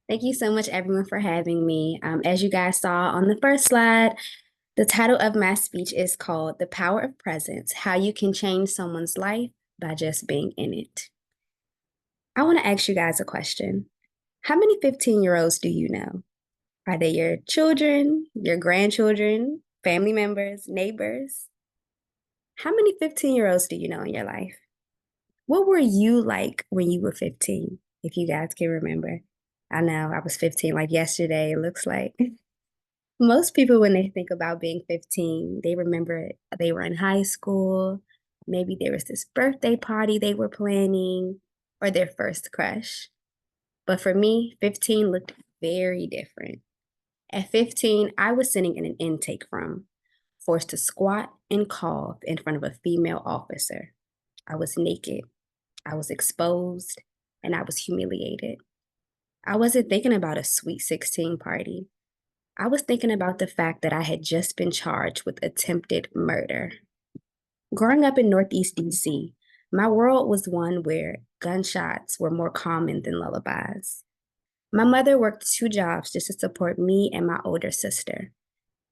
Thank you so much, everyone, for having me. As you guys saw on the first slide, the title of my speech is called The Power of Presence: How You Can Change Someone's Life by Just Being in It. I want to ask you guys a question. How many 15-year-olds do you know? Are they your children, your grandchildren, family members, neighbors? How many 15-year-olds do you know in your life? What were you like when you were 15, if you guys can remember? I know I was 15 like yesterday, it looks like. Most people, when they think about being 15, they remember they were in high school. Maybe there was this birthday party they were planning or their first crush. But for me, 15 looked very different. At 15, I was sitting in an intake room, forced to squat and cough in front of a female officer. I was naked, I was exposed, and I was humiliated. I wasn't thinking about a sweet 16 party. I was thinking about the fact that I had just been charged with attempted murder. Growing up in Northeast DC, my world was one where gunshots were more common than lullabies. My mother worked two jobs just to support me and my older sister,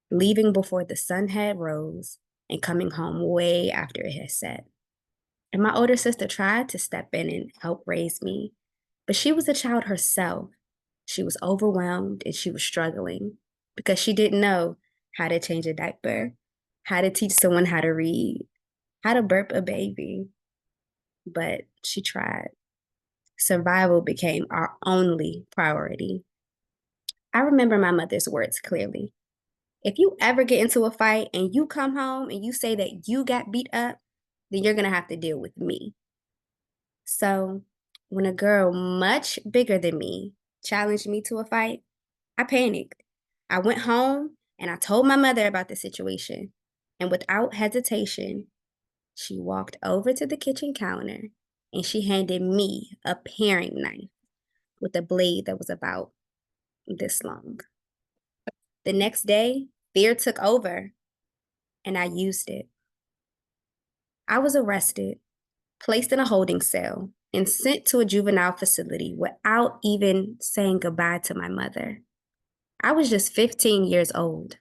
leaving before the sun had rose and coming home way after it had set. And my older sister tried to step in and help raise me, but she was a child herself. She was overwhelmed and she was struggling because she didn't know how to change a diaper, how to teach someone how to read, how to burp a baby. But she tried. Survival became our only priority. I remember my mother's words clearly. If you ever get into a fight and you come home and you say that you got beat up, then you're going to have to deal with me. So when a girl much bigger than me challenged me to a fight, I panicked. I went home and I told my mother about the situation. And without hesitation, she walked over to the kitchen counter and she handed me a paring knife with a blade that was about this long. The next day, fear took over and I used it. I was arrested, placed in a holding cell, and sent to a juvenile facility without even saying goodbye to my mother. I was just 15 years old.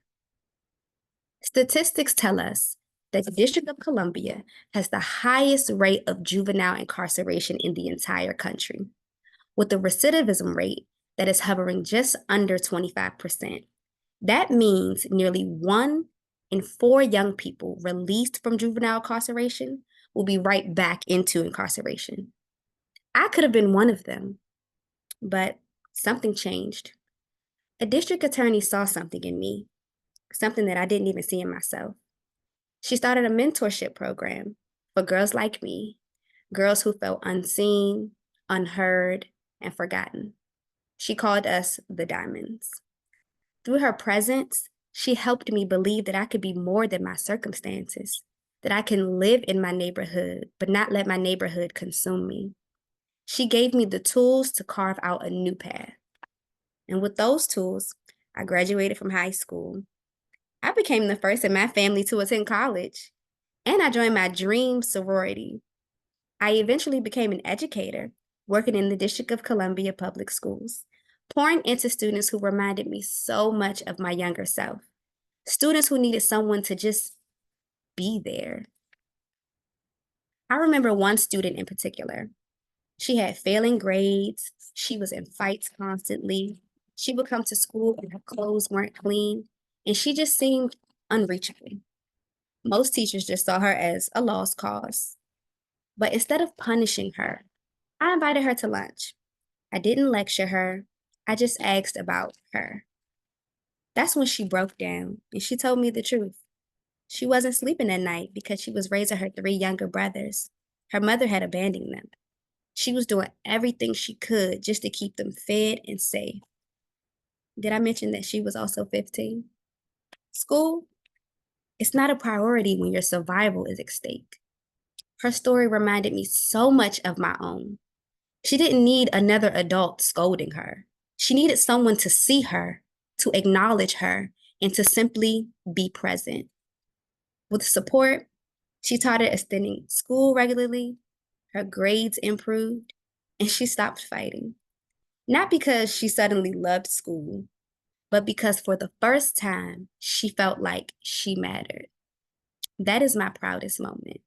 Statistics tell us that the District of Columbia has the highest rate of juvenile incarceration in the entire country, with a recidivism rate that is hovering just under 25%. That means nearly 1 in 4 young people released from juvenile incarceration will be right back into incarceration. I could have been one of them, but something changed. A district attorney saw something in me, something that I didn't even see in myself. She started a mentorship program for girls like me, girls who felt unseen, unheard, and forgotten. She called us the Diamonds. Through her presence, she helped me believe that I could be more than my circumstances, that I can live in my neighborhood, but not let my neighborhood consume me. She gave me the tools to carve out a new path. And with those tools, I graduated from high school. I became the first in my family to attend college, and I joined my dream sorority. I eventually became an educator, working in the District of Columbia Public Schools, pouring into students who reminded me so much of my younger self, students who needed someone to just be there. I remember one student in particular. She had failing grades, she was in fights constantly, she would come to school and her clothes weren't clean, and she just seemed unreachable. Most teachers just saw her as a lost cause. But instead of punishing her, I invited her to lunch. I didn't lecture her, I just asked about her. That's when she broke down and she told me the truth. She wasn't sleeping at night because she was raising her 3 younger brothers. Her mother had abandoned them. She was doing everything she could just to keep them fed and safe. Did I mention that she was also 15? School, it's not a priority when your survival is at stake. Her story reminded me so much of my own. She didn't need another adult scolding her. She needed someone to see her, to acknowledge her, and to simply be present. With support, she started attending school regularly, her grades improved, and she stopped fighting. Not because she suddenly loved school, but because for the first time, she felt like she mattered. That is my proudest moment.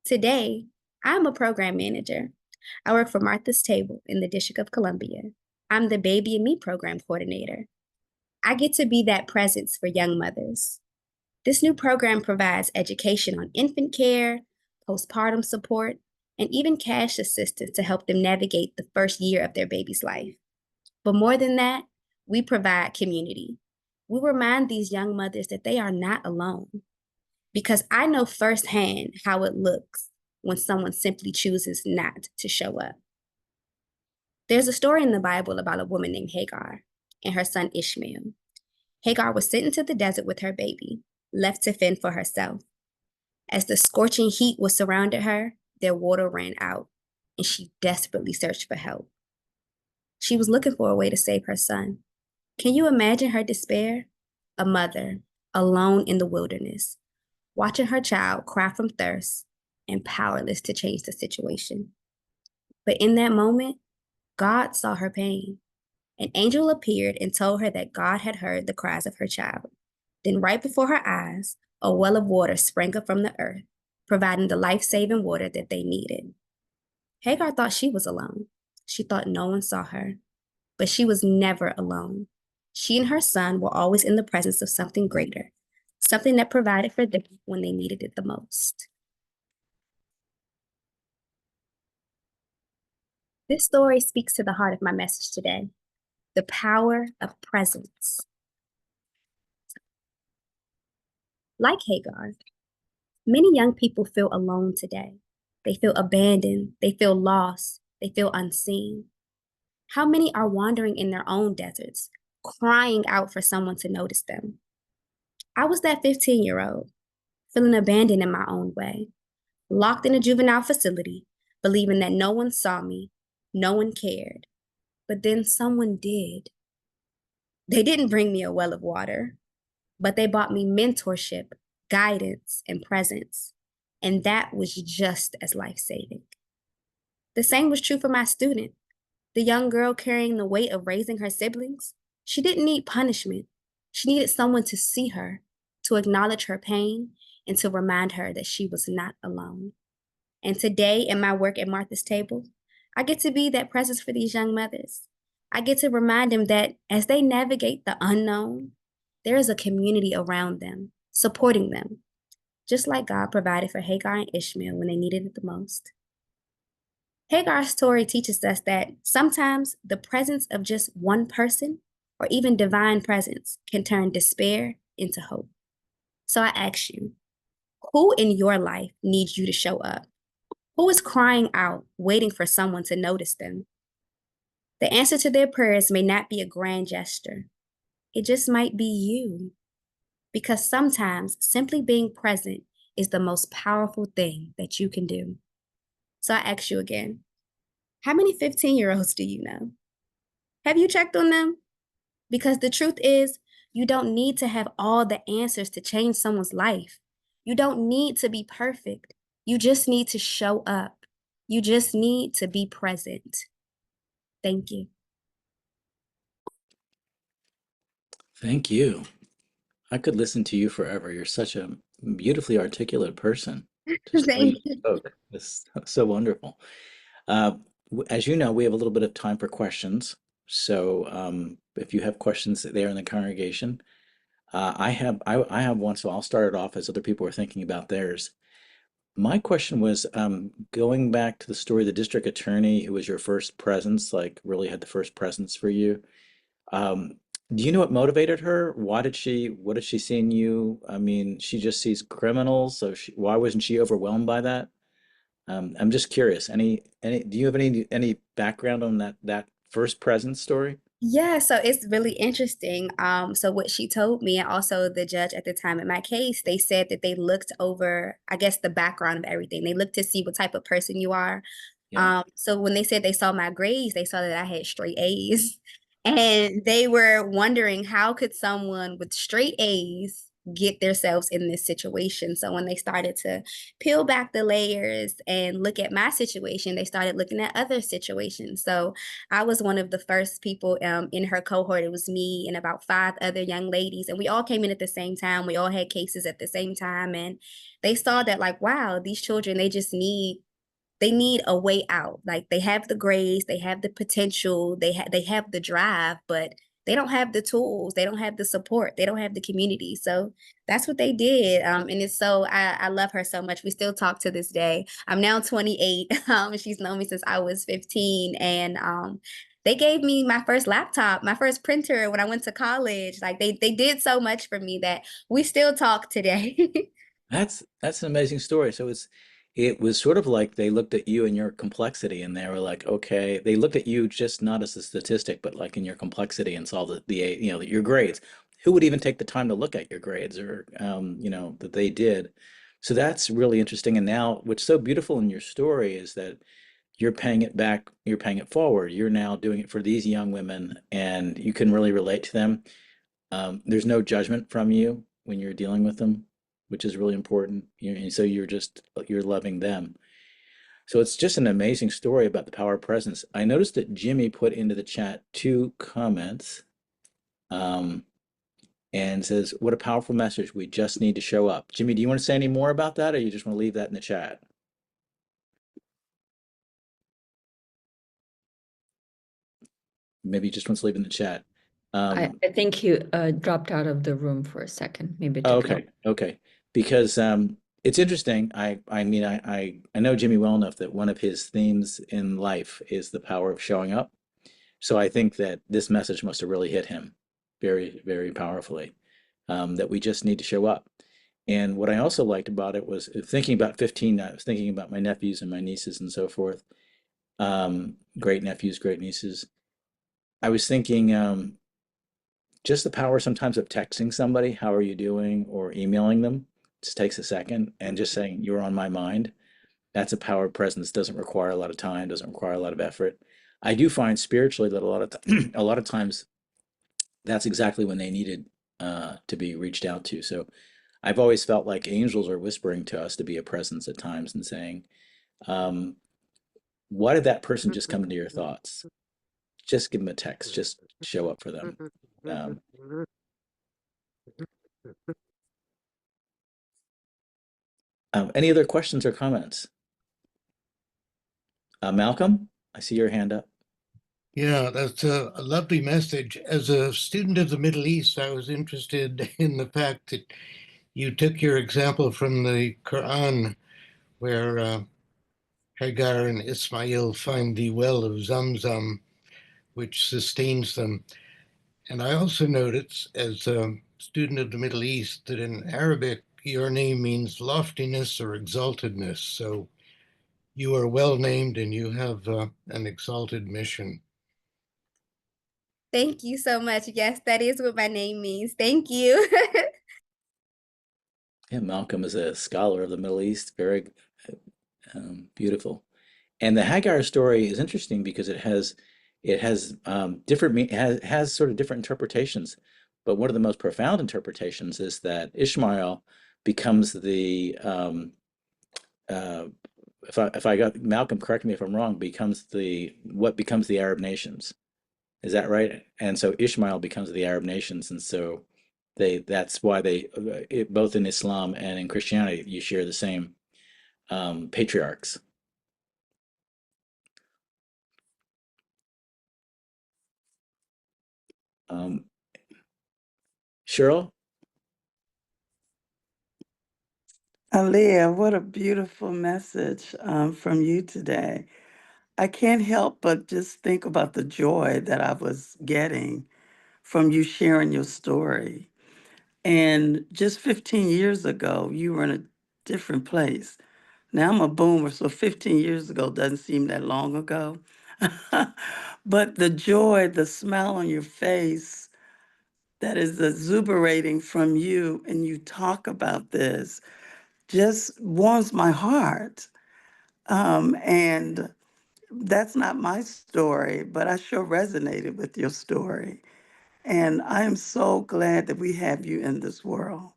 Today, I'm a program manager. I work for Martha's Table in the District of Columbia. I'm the Baby and Me program coordinator. I get to be that presence for young mothers. This new program provides education on infant care, postpartum support, and even cash assistance to help them navigate the first year of their baby's life. But more than that, we provide community. We remind these young mothers that they are not alone because I know firsthand how it looks when someone simply chooses not to show up. There's a story in the Bible about a woman named Hagar and her son Ishmael. Hagar was sent into the desert with her baby, left to fend for herself. As the scorching heat was surrounded her, their water ran out, and she desperately searched for help. She was looking for a way to save her son. Can you imagine her despair? A mother, alone in the wilderness, watching her child cry from thirst and powerless to change the situation. But in that moment, God saw her pain. An angel appeared and told her that God had heard the cries of her child. Then, right before her eyes, a well of water sprang up from the earth, providing the life saving water that they needed. Hagar thought she was alone. She thought no one saw her, but she was never alone. She and her son were always in the presence of something greater, something that provided for them when they needed it the most. This story speaks to the heart of my message today, the power of presence. Like Hagar, many young people feel alone today. They feel abandoned, they feel lost, they feel unseen. How many are wandering in their own deserts, crying out for someone to notice them? I was that 15-year-old, feeling abandoned in my own way, locked in a juvenile facility, believing that no one saw me, no one cared. But then someone did. They didn't bring me a well of water, but they bought me mentorship, guidance, and presence. And that was just as life saving. The same was true for my student, the young girl carrying the weight of raising her siblings. She didn't need punishment. She needed someone to see her, to acknowledge her pain, and to remind her that she was not alone. And today, in my work at Martha's Table, I get to be that presence for these young mothers. I get to remind them that as they navigate the unknown, there is a community around them, supporting them, just like God provided for Hagar and Ishmael when they needed it the most. Hagar's story teaches us that sometimes the presence of just one person or even divine presence can turn despair into hope. So I ask you, who in your life needs you to show up? Who is crying out, waiting for someone to notice them? The answer to their prayers may not be a grand gesture. It just might be you. Because sometimes simply being present is the most powerful thing that you can do. So I ask you again, how many 15-year-olds do you know? Have you checked on them? Because the truth is, you don't need to have all the answers to change someone's life. You don't need to be perfect. You just need to show up. You just need to be present. Thank you. Thank you. I could listen to you forever. You're such a beautifully articulate person. Just the way you Thank you. spoke is so wonderful. Uh, as you know, we have a little bit of time for questions. So if you have questions there in the congregation, I have one, so I'll start it off as other people are thinking about theirs. My question was going back to the story of the district attorney who was your first presence, like really had the first presence for you. Um, do you know what motivated her? What did she see in you? I mean, she just sees criminals, so why wasn't she overwhelmed by that? I'm just curious. Do you have any background on that first presence story? Yeah, so it's really interesting. So what she told me, and also the judge at the time in my case, they said that they looked over, I guess, the background of everything. They looked to see what type of person you are. Yeah. So when they said they saw my grades, they saw that I had straight A's. And they were wondering how could someone with straight A's get themselves in this situation. So when they started to peel back the layers and look at my situation, they started looking at other situations. So I was one of the first people in her cohort. It was me and about five other young ladies, and we all came in at the same time. We all had cases at the same time, and they saw that, like, wow, these children, they need a way out. Like, they have the grades, they have the potential, they have the drive, but they don't have the tools, they don't have the support, they don't have the community. So that's what they did. And it's so I love her so much. We still talk to this day. I'm now 28. She's known me since I was 15, and they gave me my first laptop, my first printer when I went to college. Like, they did so much for me that we still talk today. That's an amazing story. So it was sort of like they looked at you and your complexity and they were like, okay, they looked at you just not as a statistic, but like in your complexity and saw your grades. Who would even take the time to look at your grades or that they did. So that's really interesting. And now what's so beautiful in your story is that you're paying it back, you're paying it forward. You're now doing it for these young women and you can really relate to them. There's no judgment from you when you're dealing with them, which is really important. And so you're loving them. So it's just an amazing story about the power of presence. I noticed that Jimmy put into the chat two comments um, and says, "What a powerful message. We just need to show up." Jimmy, do you want to say any more about that, or you just want to leave that in the chat? Maybe you just want to leave it in the chat. Um, I think he dropped out of the room for a second. Maybe it Oh, took long. okay. Because it's interesting. I mean I know Jimmy well enough that one of his themes in life is the power of showing up. So I think that this message must have really hit him very, very powerfully. That we just need to show up. And what I also liked about it was thinking about 15, I was thinking about my nephews and my nieces and so forth. Great nephews, great nieces. I was thinking just the power sometimes of texting somebody, how are you doing, or emailing them. Just takes a second and just saying, you're on my mind. That's a power of presence. Doesn't require a lot of time, doesn't require a lot of effort. I do find spiritually that a lot of times that's exactly when they needed to be reached out to. So I've always felt like angels are whispering to us to be a presence at times and saying, um, why did that person just come into your thoughts? Just give them a text, just show up for them. Um, any other questions or comments? Malcolm, I see your hand up. Yeah, that's a lovely message. As a student of the Middle East, I was interested in the fact that you took your example from the Quran, where Hagar and Ismail find the well of Zamzam, which sustains them. And I also noticed, as a student of the Middle East, that in Arabic, your name means loftiness or exaltedness. So you are well named and you have an exalted mission. Thank you so much. Yes, that is what my name means. Thank you. Yeah, Malcolm is a scholar of the Middle East, very beautiful. And the Hagar story is interesting because it has different has sort of different interpretations. But one of the most profound interpretations is that Ishmael becomes the uh, if I got Malcolm, correct me if I'm wrong, becomes the what becomes the Arab nations. Is that right? And so Ishmael becomes the Arab nations, and so that's why both in Islam and in Christianity you share the same patriarchs. Um, Cheryl, Aaliyah, what a beautiful message from you today. I can't help but just think about the joy that I was getting from you sharing your story. And just 15 years ago, you were in a different place. Now I'm a boomer, so 15 years ago doesn't seem that long ago. But the joy, the smile on your face that is exuberating from you, and you talk about this just warms my heart. And that's not my story, but I sure resonated with your story. And I am so glad that we have you in this world.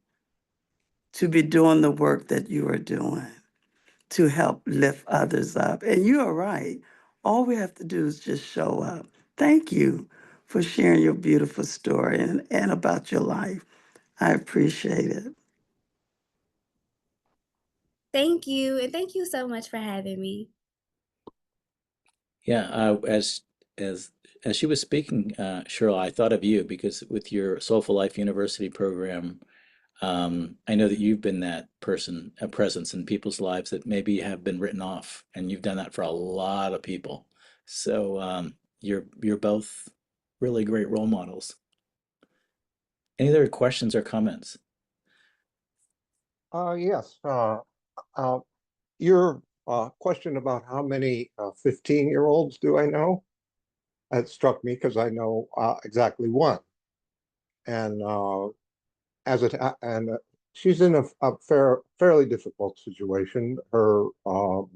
to be doing the work that you are doing to help lift others up. And you are right. All we have to do is just show up. Thank you for sharing your beautiful story and about your life. I appreciate it. Thank you. And thank you so much for having me. Yeah, as as she was speaking, Cheryl, I thought of you because with your Soulful Life University program, I know that you've been that person, a presence in people's lives that maybe have been written off, and you've done that for a lot of people. So you're both really great role models. Any other questions or comments? Yes. Uh, your question about how many 15-year-olds do I know? It struck me because I know exactly one. And she's in a fairly difficult situation. Her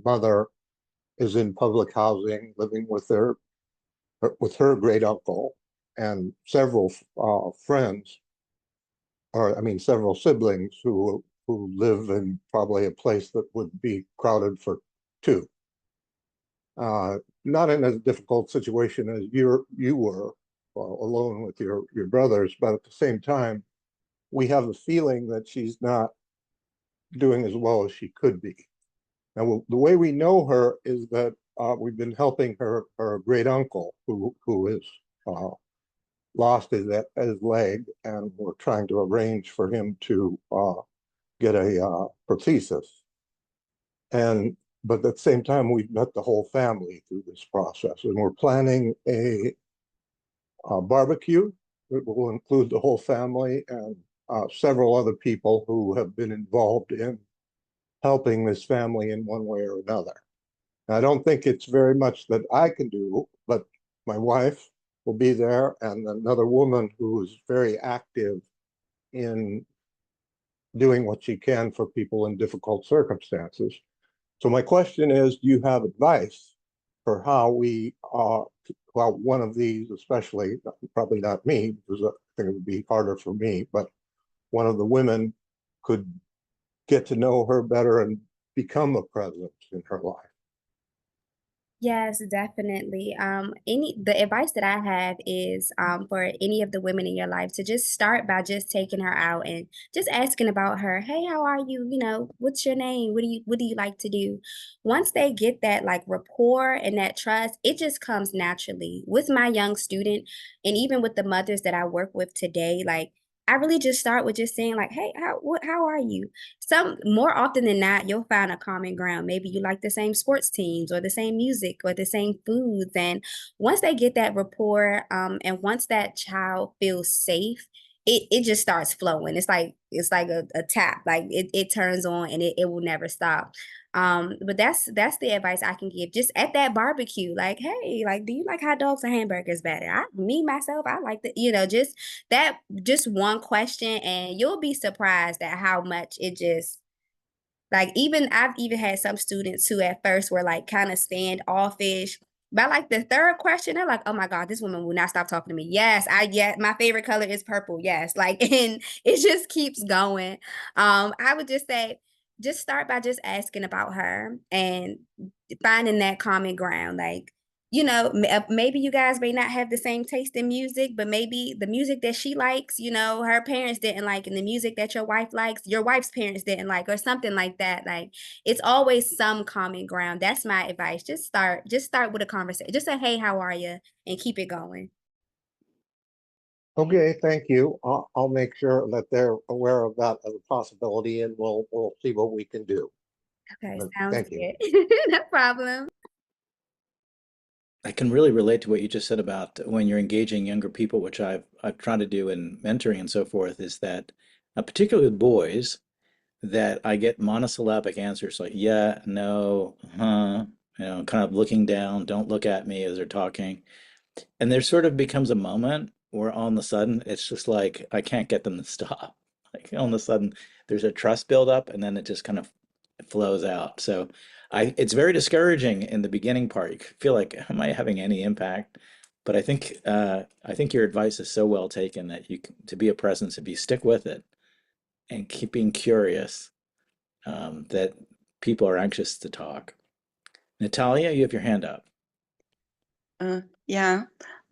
mother is in public housing, living with her great uncle and several friends, or I mean, several siblings who live in probably a place that would be crowded for two. Not in as difficult situation as you were alone with your brothers, but at the same time, we have a feeling that she's not doing as well as she could be. Now, the way we know her is that we've been helping her great uncle who is lost his leg, and we're trying to arrange for him to get a prosthesis. But at the same time, we've met the whole family through this process, and we're planning a barbecue that will include the whole family and several other people who have been involved in helping this family in one way or another. And I don't think it's very much that I can do, but my wife will be there, and another woman who is very active in doing what she can for people in difficult circumstances. So my question is, do you have advice for how well, one of these, especially, probably not me, because I think it would be harder for me, but one of the women could get to know her better and become a presence in her life? Yes, definitely. The advice that I have is for any of the women in your life to just start by just taking her out and just asking about her. Hey, how are you? You know, what's your name? What do you like to do? Once they get that like rapport and that trust, it just comes naturally. With my young student, and even with the mothers that I work with today, like I really just start with just saying like, hey, how are you? Some more often than not, you'll find a common ground. Maybe you like the same sports teams or the same music or the same foods. And once they get that rapport, and once that child feels safe, it just starts flowing. It's like a tap, like it turns on and it will never stop. But that's the advice I can give. Just at that barbecue, like, hey, like, do you like hot dogs or hamburgers better? Me myself, I like just one question, and you'll be surprised at how much it just like even I've even had some students who at first were like kind of standoffish. By like the third question, they're like, "Oh my God, this woman will not stop talking to me." Yes, my favorite color is purple. Yes, like, and it just keeps going. I would just say, just start by just asking about her and finding that common ground. Like, maybe you guys may not have the same taste in music, but maybe the music that she likes, her parents didn't like, and the music that your wife likes, your wife's parents didn't like, or something like that. Like, it's always some common ground. That's my advice. Just start with a conversation. Just say, hey, how are you? And keep it going. Okay, thank you. I'll make sure that they're aware of that as a possibility, and we'll see what we can do. Okay, But sounds thank you. good. No problem. I can really relate to what you just said about when you're engaging younger people, which I've tried to do in mentoring and so forth, is that particularly with boys, that I get monosyllabic answers like yeah, no, huh, kind of looking down, don't look at me as they're talking. And there sort of becomes a moment where all of a sudden it's just like I can't get them to stop. Like all of a sudden there's a trust build up and then it just kind of flows out. So it's very discouraging in the beginning part. You feel like, am I having any impact? But I think your advice is so well taken that to be a presence, if you stick with it, and keeping curious, that people are anxious to talk. Natalia, you have your hand up. Yeah,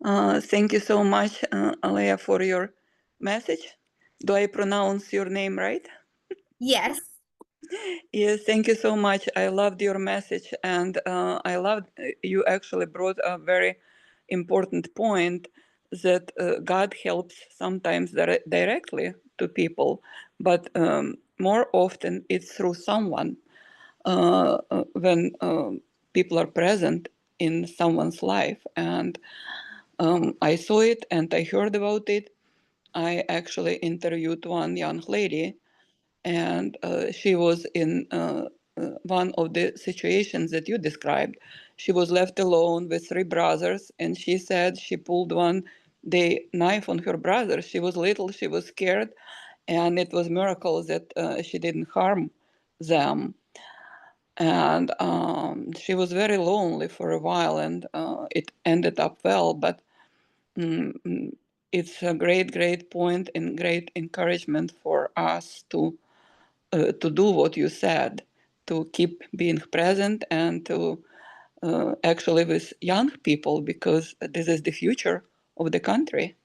thank you so much, Aaliyah, for your message. Do I pronounce your name right? Yes. Yes, thank you so much. I loved your message, and I loved you actually brought a very important point that God helps sometimes directly to people, but more often it's through someone when people are present in someone's life. And I saw it and I heard about it. I actually interviewed one young lady, and she was in one of the situations that you described. She was left alone with three brothers, and she said she pulled the knife on her brother. She was little, she was scared, and it was a miracle that she didn't harm them. And she was very lonely for a while, and it ended up well. But it's a great point and great encouragement for us to do what you said, to keep being present and to actually with young people, because this is the future of the country,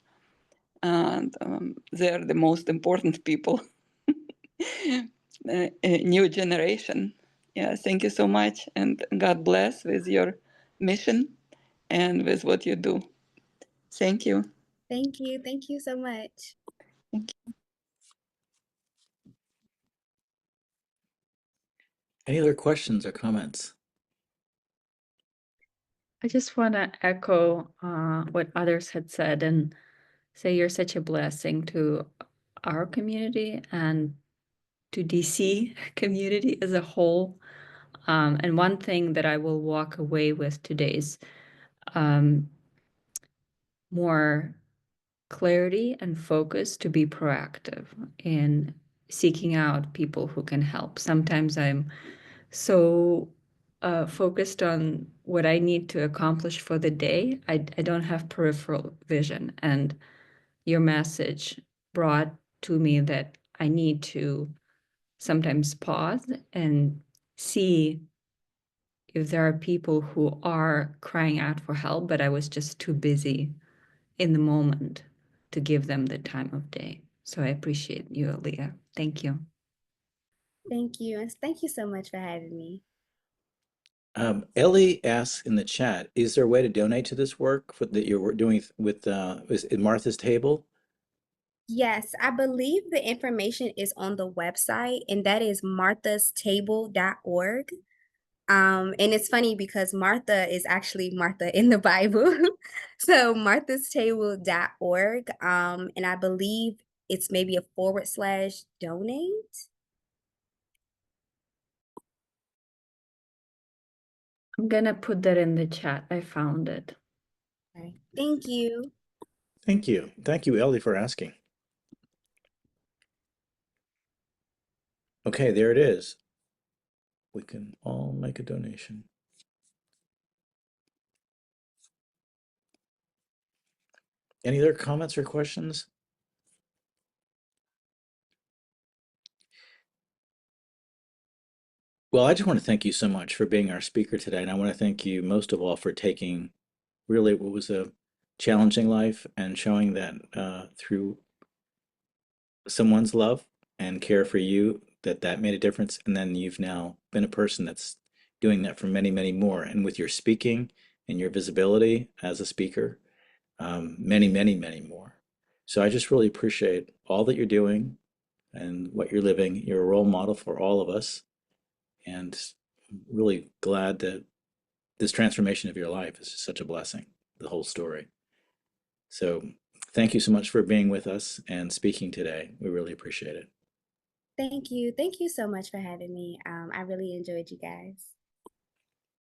and they're the most important people. New generation. Yeah, thank you so much, and God bless with your mission and with what you do. Thank you. Thank you. Thank you so much. Thank you. Any other questions or comments? I just want to echo what others had said and say you're such a blessing to our community and to DC community as a whole. And one thing that I will walk away with today is more clarity and focus to be proactive in seeking out people who can help. Sometimes I'm so focused on what I need to accomplish for the day, I don't have peripheral vision. And your message brought to me that I need to sometimes pause and see if there are people who are crying out for help, but I was just too busy in the moment to give them the time of day. So I appreciate you, Aaliyah. Thank you. Thank you. And thank you so much for having me. Ellie asks in the chat, is there a way to donate to this work that you're doing with is it Martha's Table? Yes, I believe the information is on the website, and that is marthastable.org. And it's funny because Martha is actually Martha in the Bible. So marthastable.org. And I believe it's maybe a / donate. I'm gonna put that in the chat. I found it. Okay. Thank you. Thank you. Thank you, Ellie, for asking. Okay, there it is. We can all make a donation. Any other comments or questions? Well, I just want to thank you so much for being our speaker today. And I want to thank you most of all for taking really what was a challenging life and showing that through someone's love and care for you, that made a difference. And then you've now been a person that's doing that for many, many more. And with your speaking and your visibility as a speaker, many, many, many more. So I just really appreciate all that you're doing and what you're living. You're a role model for all of us. And I'm really glad that this transformation of your life is just such a blessing, the whole story. So thank you so much for being with us and speaking today. We really appreciate it. Thank you. Thank you so much for having me. I really enjoyed you guys.